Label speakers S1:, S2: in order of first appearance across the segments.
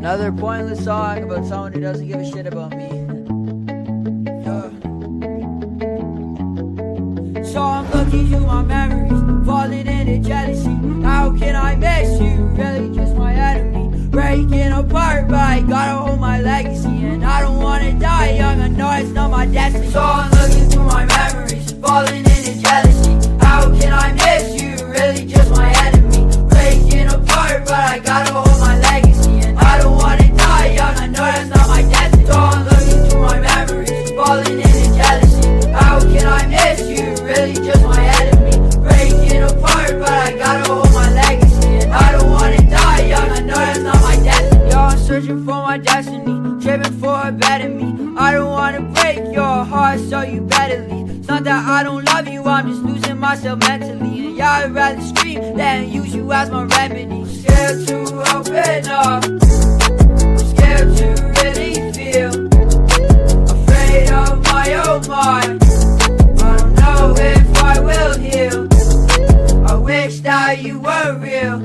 S1: Another pointless song about someone who doesn't give a shit about me. Yeah. So I'm looking through my memories, falling into jealousy. How can I miss you? Really just my enemy. Breaking apart, but I gotta hold my legacy. And I don't wanna die young, I know it's not my destiny. So I'm looking through my memories, falling into jealousy. How can I miss you? Really just my enemy. Breaking apart, but I gotta hold my legacy. And I don't wanna die young, I know that's not my destiny. So I'm looking through my memories, falling into jealousy. How can I miss you? Really just my enemy. Breaking apart, but I gotta hold my legacy. And I don't wanna die young, I know that's not my destiny. Yo, I'm searching for my destiny, tripping for a better me. I don't wanna break your heart, so you better leave. It's not that I don't love you, I'm just losing myself mentally. And yeah, I'd rather scream than use you as my remedy. Scared to open up, I'm scared to really feel. Afraid of my own mind, I don't know if I will heal. I wish that you were real.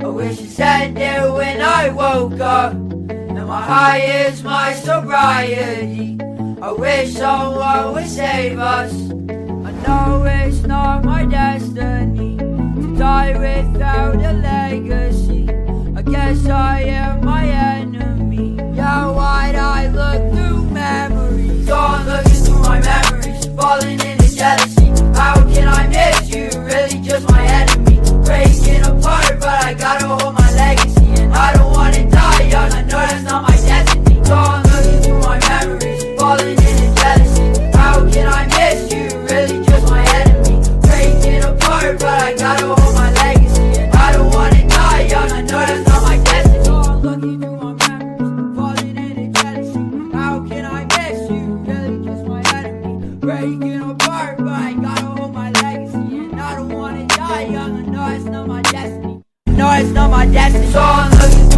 S1: I wish you sat there when I woke up, and my high is my sobriety. I wish someone would save us. I know it's not my destiny to die without a legacy. I guess I am my enemy. Yeah, why'd I look through memories? So I'm looking through my memories, falling into jealousy. How can I miss you? Really just my enemy. Breaking apart, but I gotta hold my legacy. And I don't wanna die young, I know that's not my destiny. So I'm looking through my memories, falling into jealousy. How can I miss you? Really just my enemy. Breaking apart, but I gotta hold my legacy. And I don't wanna die young, I know that's not my destiny. So I'm looking through my memories, falling into jealousy. How can I miss you? Really just my enemy. Breaking apart, but I gotta hold my legacy. And I don't wanna die young, I know it's not my destiny. No, it's not my destiny. So I'm looking